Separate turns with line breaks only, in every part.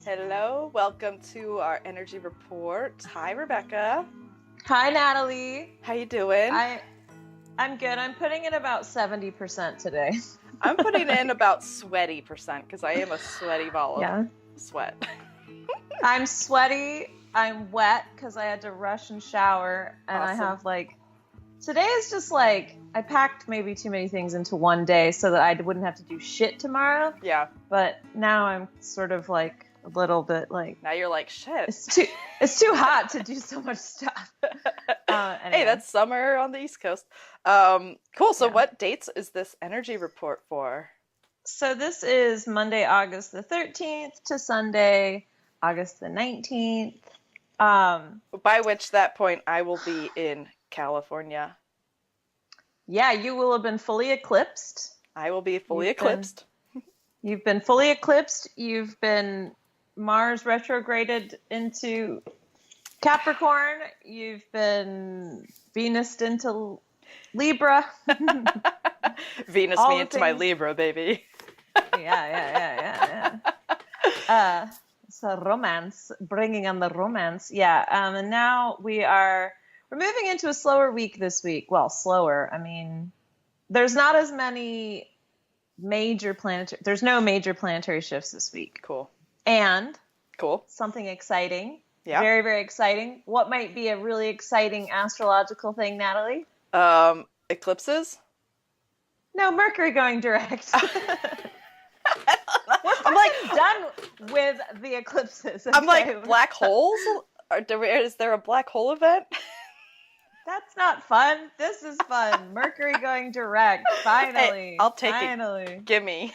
Hello, welcome to our energy report. Hi, Rebecca.
Hi, Natalie.
How you doing?
I'm good. I'm putting in about 70% today.
I'm putting in about sweaty percent because I am a sweaty ball of sweat.
I'm sweaty. I'm wet because I had to rush and shower, and
Awesome.
I have today is just I packed maybe too many things into one day so that I wouldn't have to do shit tomorrow.
Yeah.
But now I'm sort of a little bit
now you're like, shit.
It's too hot to do so much stuff. Anyway.
Hey, that's summer on the East Coast. Cool. So what dates is this energy report for?
So this is Monday, August the 13th to Sunday, August the 19th.
By which that point I will be in California.
Yeah, you will have been fully eclipsed.
I will be fully eclipsed.
You've been fully eclipsed. You've been Mars retrograded into Capricorn. You've been Venused into Libra.
Venus me into my Libra, baby.
Yeah. So romance, bringing on the romance. Yeah, and now we're moving into a slower week this week. Well, slower. I mean, there's not as many there's no major planetary shifts this week.
Cool.
And
something
exciting.
Yeah.
Very, very exciting. What might be a really exciting astrological thing, Natalie?
Eclipses?
No, Mercury going direct.
I'm
done with the eclipses. Okay?
I'm like, black holes? Is there a black hole event?
That's not fun. This is fun. Mercury going direct. Finally.
Hey, I'll take it. Gimme.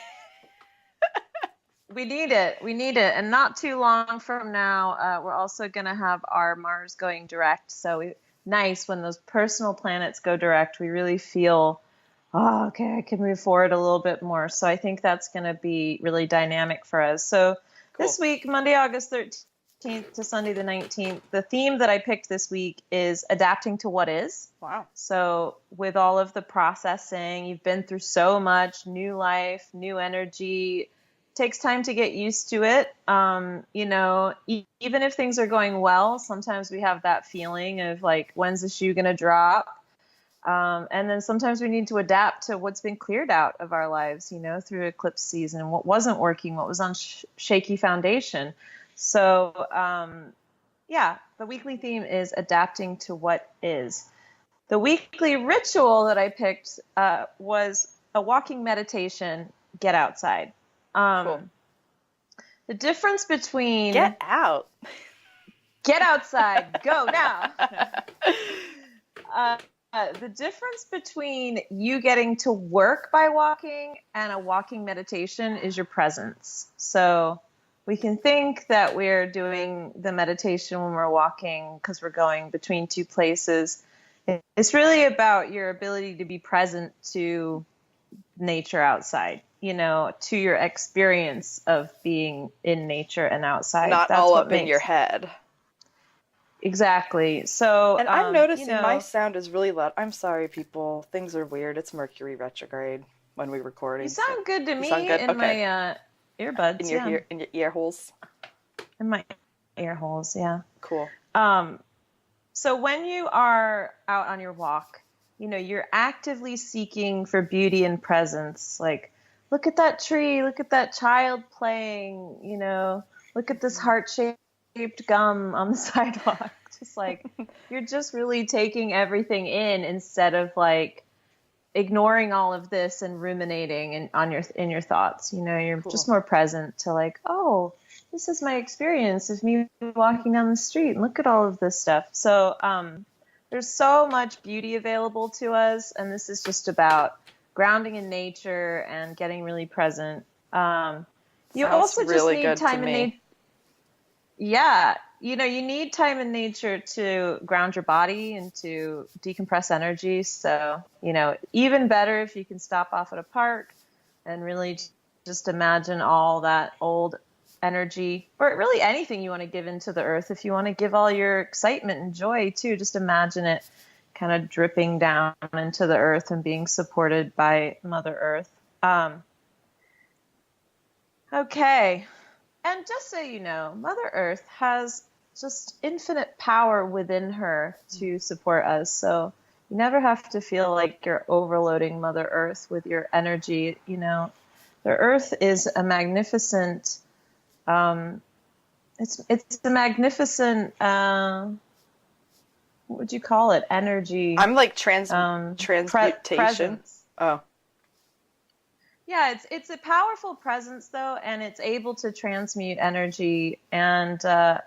We need it. And not too long from now, we're also going to have our Mars going direct. So nice when those personal planets go direct. We really feel, okay, I can move forward a little bit more. So I think that's going to be really dynamic for us. So This week, Monday, August 13th to Sunday the 19th, the theme that I picked this week is adapting to what is.
Wow.
So with all of the processing, you've been through so much, new life, new energy. Takes time to get used to it. Even if things are going well, sometimes we have that feeling of when's the shoe going to drop? And then sometimes we need to adapt to what's been cleared out of our lives, through eclipse season, what wasn't working, what was on shaky foundation. So, the weekly theme is adapting to what is. The weekly ritual that I picked was a walking meditation, get outside. The difference between...
Get out.
Get outside. Go now. The difference between you getting to work by walking and a walking meditation is your presence. So we can think that we're doing the meditation when we're walking because we're going between two places. It's really about your ability to be present to nature outside, to your experience of being in nature and outside.
Not all up in your head.
Exactly. So,
and I'm noticing my sound is really loud. I'm sorry, people. Things are weird. It's Mercury retrograde when we record.
You sound good to me in my earbuds.
In your ear holes.
In my ear holes, yeah.
Cool.
So when you are out on your walk, you're actively seeking for beauty and presence. Look at that tree. Look at that child playing. Look at this heart-shaped gum on the sidewalk. You're just really taking everything in instead of ignoring all of this and ruminating in your thoughts. You're just more present to oh, this is my experience of me walking down the street and look at all of this stuff. So there's so much beauty available to us, and this is just about grounding in nature and getting really present. You also just need time in nature. Yeah, you need time in nature to ground your body and to decompress energy. So, even better if you can stop off at a park and really just imagine all that old energy, or really anything you want to give into the earth. If you want to give all your excitement and joy too, just imagine it kind of dripping down into the earth and being supported by Mother Earth. Okay. And just so you know, Mother Earth has just infinite power within her to support us. So you never have to feel like you're overloading Mother Earth with your energy. You know, the Earth is a magnificent. It's a magnificent. What would you call it? Energy
I'm like transmutation.
presence.
Oh,
Yeah, it's a powerful presence though, and it's able to transmute energy. And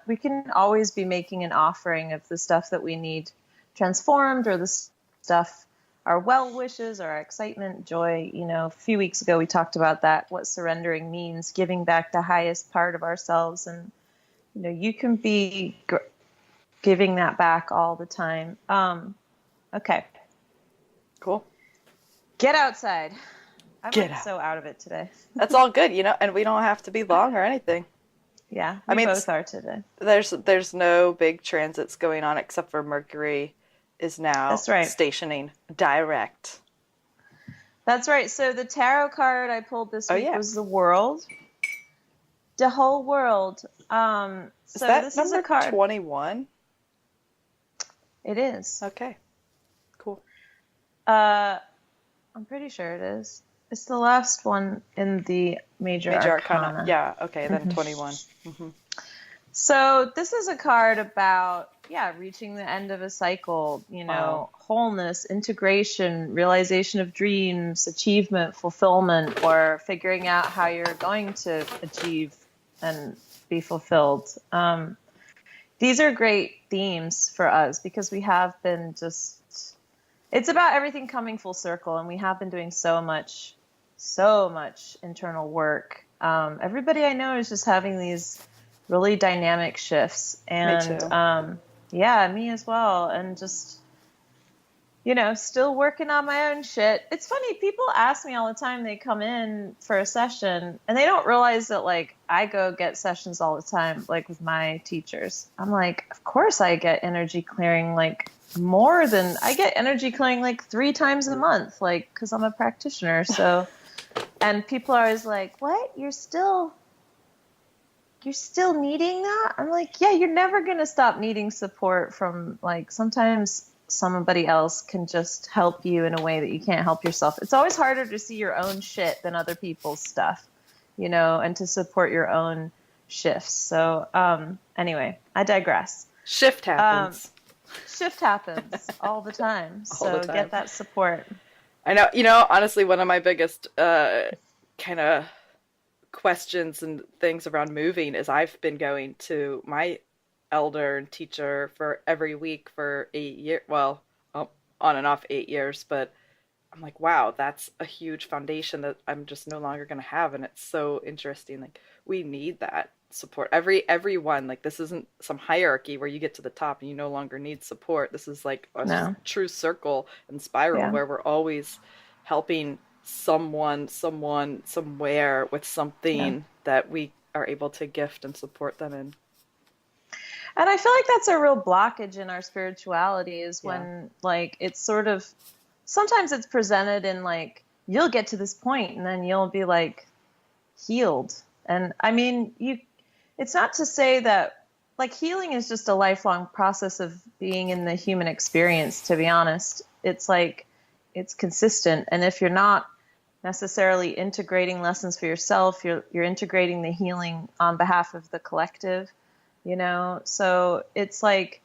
we can always be making an offering of the stuff that we need transformed, or the stuff, our well wishes, or our excitement, joy. You know, a few weeks ago we talked about that, what surrendering means, giving back the highest part of ourselves, and you know, you can be giving that back all the time. Okay,
cool.
get outside. I'm
Get
like
out.
so out of it today.
That's all good, and we don't have to be long or anything.
Yeah,
I
we
mean,
both are today.
there's no big transits going on except for Mercury is now
That's right.
stationing direct.
That's right. So the tarot card I pulled this
Oh
week
yeah.
was the world. The whole world.
Is
So
that
this is
number
a card.
21?
It is.
Okay. Cool.
I'm pretty sure it is. It's the last one in the major arcana.
Yeah, okay, then 21. Hmm.
So this is a card about, yeah, reaching the end of a cycle, you know,
Wow.
wholeness, integration, realization of dreams, achievement, fulfillment, or figuring out how you're going to achieve and be fulfilled. These are great themes for us because we have been it's about everything coming full circle, and we have been doing so much internal work. Everybody I know is just having these really dynamic shifts, and
Me too.
yeah, me as well, and just, you know, still working on my own shit. It's funny, people ask me all the time, they come in for a session and they don't realize that like I go get sessions all the time, like with my teachers. I'm like, of course I get energy clearing, like I get energy clearing like 3 times a month, like, because I'm a practitioner. So, and people are always like, what? You're still needing that? I'm like, yeah, you're never going to stop needing support from, like, sometimes somebody else can just help you in a way that you can't help yourself. It's always harder to see your own shit than other people's stuff, you know, and to support your own shifts. So, anyway, I digress.
Shift happens.
Shift happens all the time.
All the
So
time.
get that support.
I know, honestly, one of my biggest kind of questions and things around moving is I've been going to my elder and teacher for every week for 8 years, well, on and off 8 years, but I'm like, wow, that's a huge foundation that I'm just no longer going to have. And it's so interesting. Like, we need that support. Everyone, like, this isn't some hierarchy where you get to the top and you no longer need support. This is like a
No.
true circle and spiral
Yeah.
where we're always helping someone, somewhere with something that we are able to gift and support them in.
And I feel like that's a real blockage in our spirituality is when, like, it's sort of, sometimes it's presented in, like, you'll get to this point and then you'll be, like, healed. And, I mean, it's not to say that, like, healing is just a lifelong process of being in the human experience, to be honest. It's, like, it's consistent. And if you're not necessarily integrating lessons for yourself, you're integrating the healing on behalf of the collective. You know, so it's like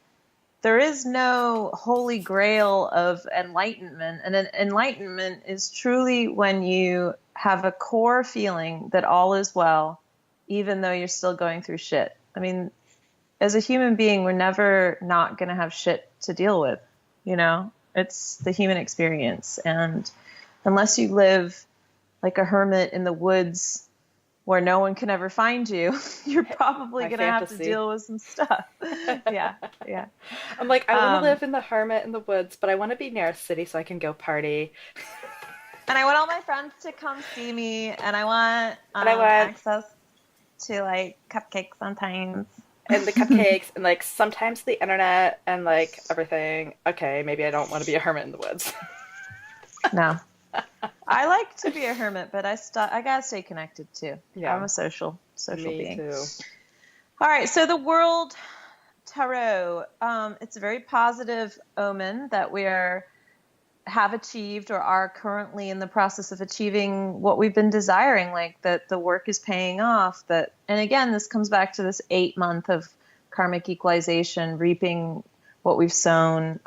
there is no holy grail of enlightenment. And enlightenment is truly when you have a core feeling that all is well, even though you're still going through shit. I mean, as a human being, we're never not going to have shit to deal with. You know, it's the human experience. And unless you live like a hermit in the woods, where no one can ever find you, you're probably going to have to deal with some stuff. Yeah.
I'm like, I want to live in the hermit in the woods, but I want to be near a city so I can go party.
And I want all my friends to come see me, and I want access to, like, cupcakes sometimes.
And the cupcakes, and, like, sometimes the internet, and, like, everything. Okay, maybe I don't want to be a hermit in the woods.
No. I like to be a hermit, but I gotta stay connected too. Yeah. I'm a social social
Me
being.
too.
All right, so the World Tarot, it's a very positive omen that we have achieved or are currently in the process of achieving what we've been desiring, like that the work is paying off. That, and again, this comes back to this 8 month of karmic equalization, reaping what we've sown.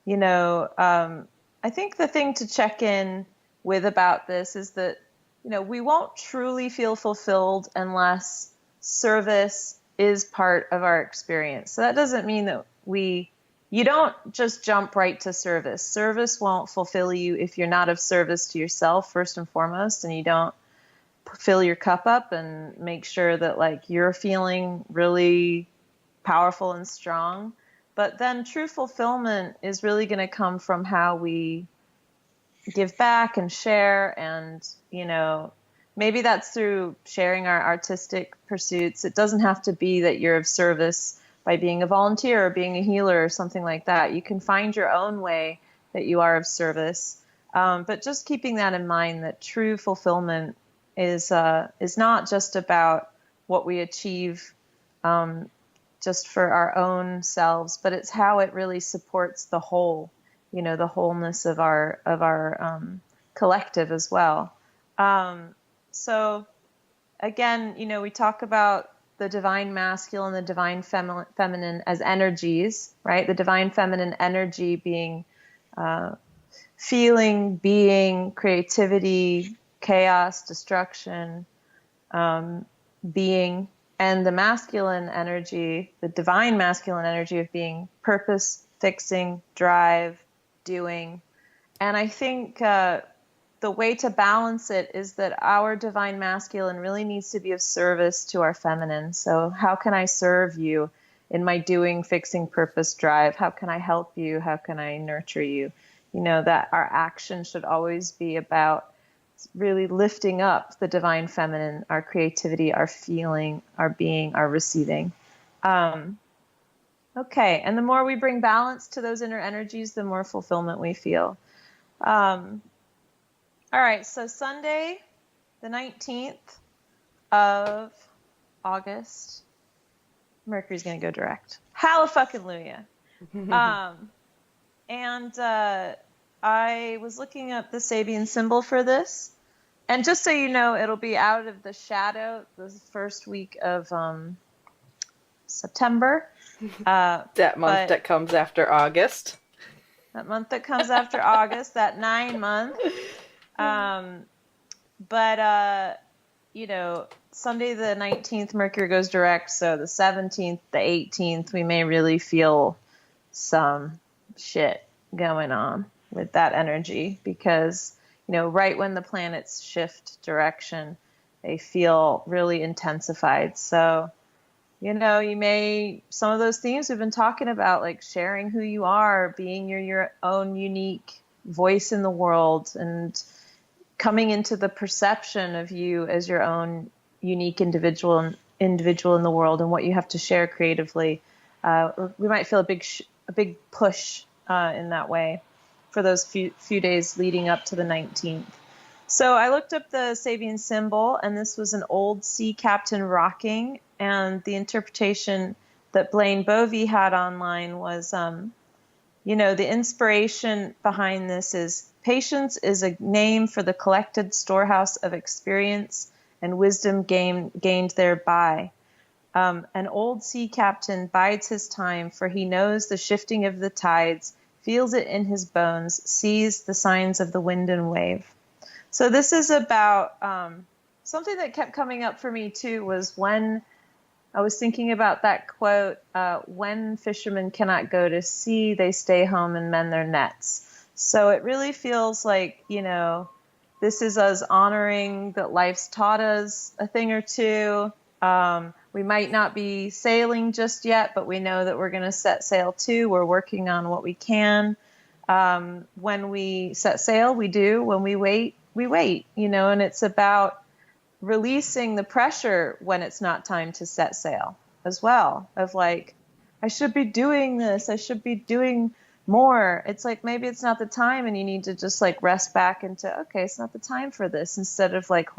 You know, I think the thing to check in with about this is that, we won't truly feel fulfilled unless service is part of our experience. So that doesn't mean that you don't just jump right to service. Service won't fulfill you if you're not of service to yourself, first and foremost, and you don't fill your cup up and make sure that like you're feeling really powerful and strong. But then true fulfillment is really going to come from how we give back and share, and maybe that's through sharing our artistic pursuits. It doesn't have to be that you're of service by being a volunteer or being a healer or something like that. You can find your own way that you are of service, but just keeping that in mind, that true fulfillment is not just about what we achieve just for our own selves, but it's how it really supports the whole, the wholeness of our collective as well. So again, we talk about the divine masculine, the divine feminine as energies, right? The divine feminine energy being feeling, being, creativity, chaos, destruction, being, and the masculine energy, the divine masculine energy of being purpose, fixing, drive, doing. And I think the way to balance it is that our divine masculine really needs to be of service to our feminine. So how can I serve you in my doing, fixing, purpose, drive? How can I help you? How can I nurture you? That our action should always be about really lifting up the divine feminine, our creativity, our feeling, our being, our receiving. Okay, and the more we bring balance to those inner energies, the more fulfillment we feel. All right, so Sunday, the 19th of August, Mercury's going to go direct. Hallelujah. And I was looking up the Sabian symbol for this. And just so you know, it'll be out of the shadow the first week of September.
That month that comes after August.
That month that comes after August, that 9 month. Sunday the 19th, Mercury goes direct. So the 17th, the 18th, we may really feel some shit going on with that energy because, right when the planets shift direction, they feel really intensified. So, some of those themes we've been talking about, like sharing who you are, being your own unique voice in the world, and coming into the perception of you as your own unique individual in the world and what you have to share creatively. We might feel a big push in that way for those few days leading up to the 19th. So I looked up the Sabian symbol, and this was an old sea captain rocking, and the interpretation that Blaine Bovey had online was, the inspiration behind this is patience is a name for the collected storehouse of experience and wisdom gained thereby. An old sea captain bides his time, for he knows the shifting of the tides, feels it in his bones, sees the signs of the wind and wave. So this is about something that kept coming up for me too, was when I was thinking about that quote, when fishermen cannot go to sea, they stay home and mend their nets. So it really feels like, this is us honoring that life's taught us a thing or two. We might not be sailing just yet, but we know that we're going to set sail too. We're working on what we can. When we set sail, we do. When we wait, and it's about releasing the pressure when it's not time to set sail as well, of like, I should be doing this. I should be doing more. It's like maybe it's not the time and you need to just like rest back into, okay, it's not the time for this, instead of like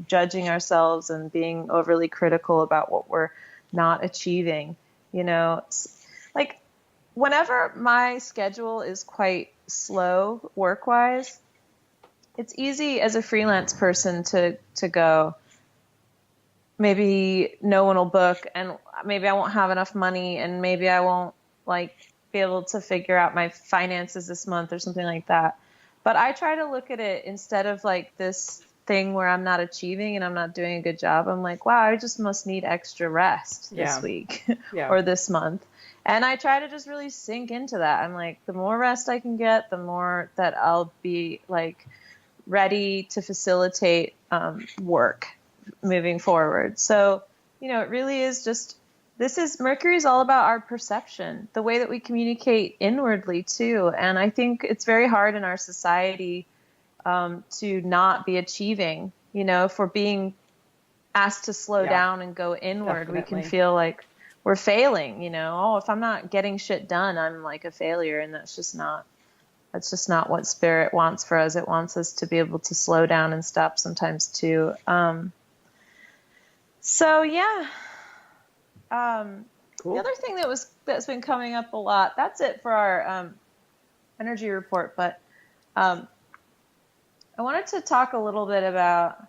judging ourselves and being overly critical about what we're not achieving, you know. Like whenever my schedule is quite slow work-wise, it's easy as a freelance person to go, maybe no one will book and maybe I won't have enough money and maybe I won't like be able to figure out my finances this month or something like that. But I try to look at it instead of like this thing where I'm not achieving and I'm not doing a good job. I'm like, wow, I just must need extra rest this
Yeah.
week
Yeah.
or this month. And I try to just really sink into that. I'm like, the more rest I can get, the more that I'll be like ready to facilitate work moving forward. So, it really is just, Mercury's all about our perception, the way that we communicate inwardly too. And I think it's very hard in our society to not be achieving. If we're being asked to slow
Yeah.
down and go inward, we can
Definitely.
feel like we're failing, oh, if I'm not getting shit done, I'm like a failure. And that's just not what spirit wants for us. It wants us to be able to slow down and stop sometimes too. So yeah, the
Cool.
other thing that's been coming up a lot. That's it for our energy report. But um, I wanted to talk a little bit about,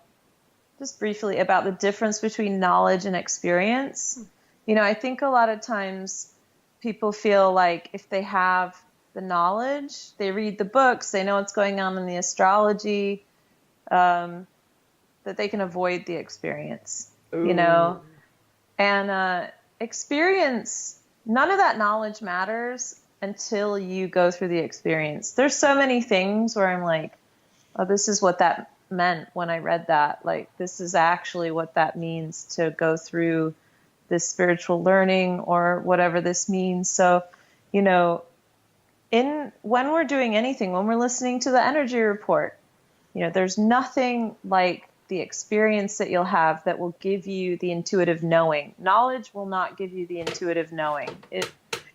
just briefly, about the difference between knowledge and experience. I think a lot of times people feel like if they have the knowledge, they read the books, they know what's going on in the astrology, that they can avoid the experience,
Ooh.
And experience, none of that knowledge matters until you go through the experience. There's so many things where I'm like, oh, this is what that meant when I read that. Like, this is actually what that means to go through this spiritual learning or whatever this means. So, when we're doing anything, when we're listening to the energy report, there's nothing like the experience that you'll have that will give you the intuitive knowing. Knowledge will not give you the intuitive knowing.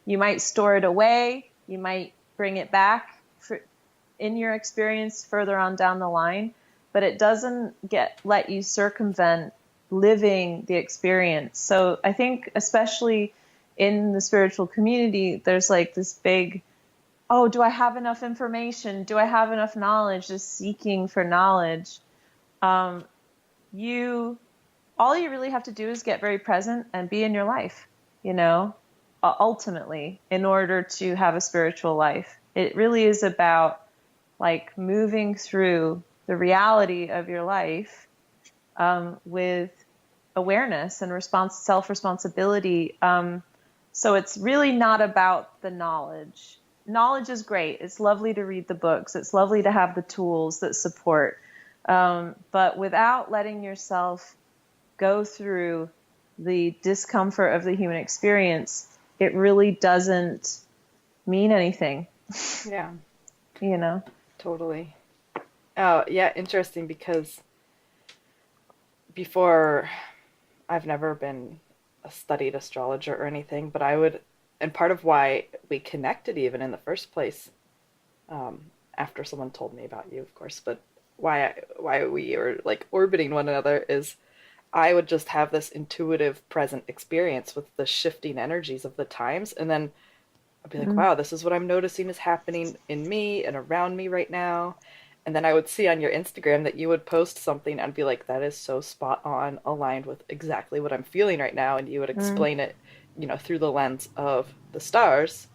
You might store it away, you might bring it back in your experience further on down the line, but it doesn't let you circumvent living the experience. So I think especially in the spiritual community, there's like this big, oh, do I have enough information? Do I have enough knowledge? Just seeking for knowledge. Um, all you really have to do is get very present and be in your life, ultimately, in order to have a spiritual life. It really is about like moving through the reality of your life with awareness and self-responsibility. So it's really not about the knowledge. Knowledge is great. It's lovely to read the books. It's lovely to have the tools that support. But without letting yourself go through the discomfort of the human experience, it really doesn't mean anything,
Yeah.
you know?
Totally. Oh, yeah, interesting because before I've never been a studied astrologer or anything, but I would, and part of why we connected even in the first place, um, after someone told me about you, of course, but why we were like orbiting one another is I would just have this intuitive present experience with the shifting energies of the times, and then I'd be like,
Mm,
wow, this is what I'm noticing is happening in me and around me right now. And then I would see on your Instagram that you would post something and be like, that is so spot on, aligned with exactly what I'm feeling right now. And you would
mm,
explain it, through the lens of the stars.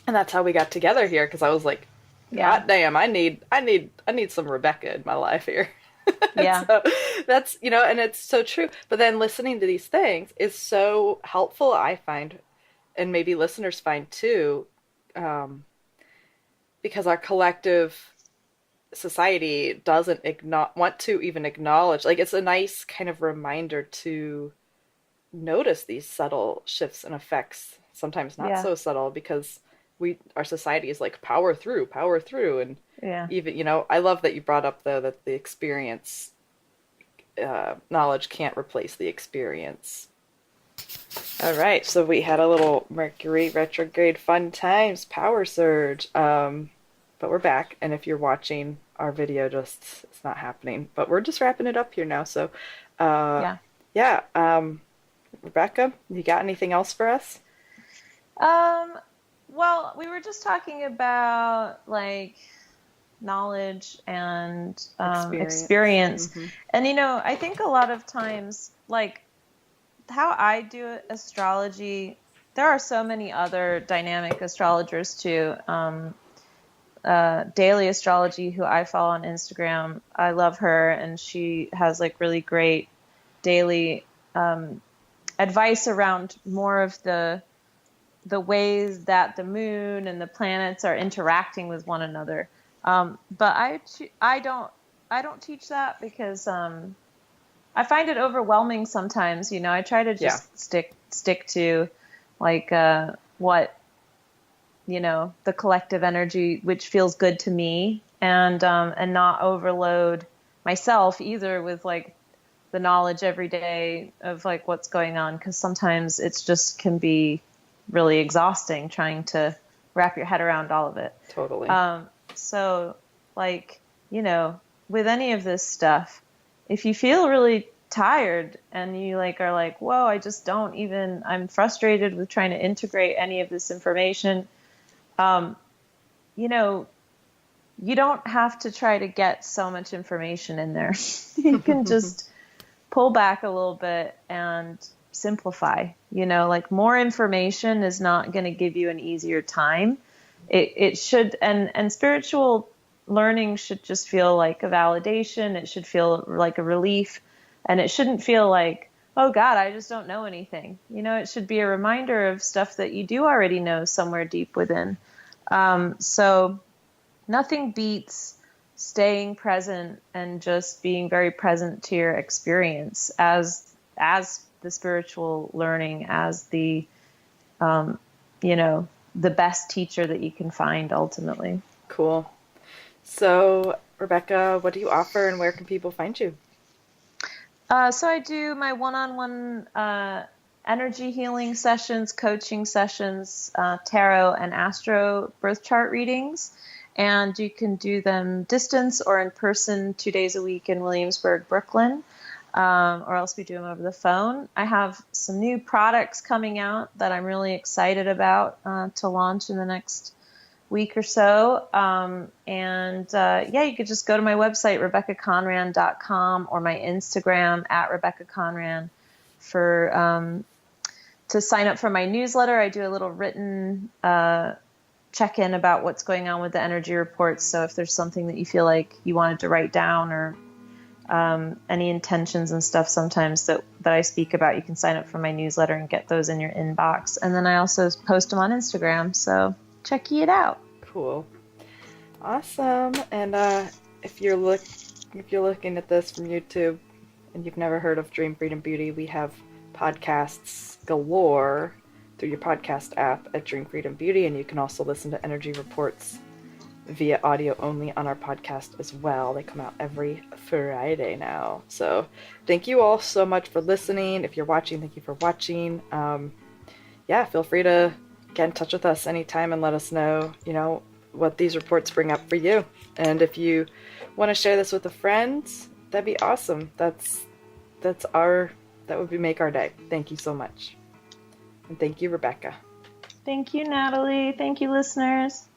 And that's how we got together here because I was like,
yeah,
God damn, I need some Rebecca in my life here. And
yeah,
so that's, and it's so true. But then listening to these things is so helpful, I find, and maybe listeners find too, um, because our collective society doesn't want to even acknowledge. Like, it's a nice kind of reminder to notice these subtle shifts and effects, sometimes not
yeah,
so subtle, because our society is like power through, and
yeah,
even I love that you brought up though that the experience knowledge can't replace the experience. All right, so we had a little Mercury retrograde fun times power surge. But we're back, and if you're watching our video, just it's not happening. But we're just wrapping it up here now. So, uh,
Yeah.
yeah, Rebecca, you got anything else for us?
Um, well, we were just talking about like knowledge and
Experience.
experience. And I think a lot of times, like how I do astrology, there are so many other dynamic astrologers too. Daily Astrology, who I follow on Instagram, I love her, and she has like really great daily advice around more of the ways that the moon and the planets are interacting with one another. But I don't teach that because I find it overwhelming sometimes. I try to
Yeah,
just stick to like what the collective energy which feels good to me, and not overload myself either with like the knowledge every day of like what's going on, because sometimes it's just can be really exhausting trying to wrap your head around all of it.
totally.
So like, with any of this stuff, if you feel really tired and you like are like, whoa, I just don't even, I'm frustrated with trying to integrate any of this information, um, you know, you don't have to try to get so much information in there. You can just pull back a little bit and simplify. Like more information is not going to give you an easier time. It should, and spiritual learning should just feel like a validation. It should feel like a relief, and it shouldn't feel like, oh God, I just don't know anything. It should be a reminder of stuff that you do already know somewhere deep within. So nothing beats staying present and just being very present to your experience as the spiritual learning, as the um, the best teacher that you can find ultimately.
Cool. So, Rebecca, what do you offer and where can people find you?
So I do my one-on-one energy healing sessions, coaching sessions, tarot and astro birth chart readings. And you can do them distance or in person 2 days a week in Williamsburg, Brooklyn, or else we do them over the phone. I have some new products coming out that I'm really excited about to launch in the next week or so. And yeah, you could just go to my website, RebeccaConran.com, or my Instagram at Rebecca Conran for to sign up for my newsletter. I do a little written check-in about what's going on with the energy reports. So if there's something that you feel like you wanted to write down, or any intentions and stuff sometimes that I speak about, you can sign up for my newsletter and get those in your inbox. And then I also post them on Instagram. So check it out.
Cool. Awesome. And if you're looking at this from YouTube and you've never heard of Dream Freedom Beauty, we have podcasts galore through your podcast app at Dream Freedom Beauty, and you can also listen to energy reports via audio only on our podcast as well. They come out every Friday now. So thank you all so much for listening. If you're watching, thank you for watching. Yeah, feel free to get in touch with us anytime and let us know, what these reports bring up for you. And if you want to share this with a friend, that'd be awesome. That would make our day. Thank you so much. And thank you, Rebecca.
Thank you, Natalie. Thank you, listeners.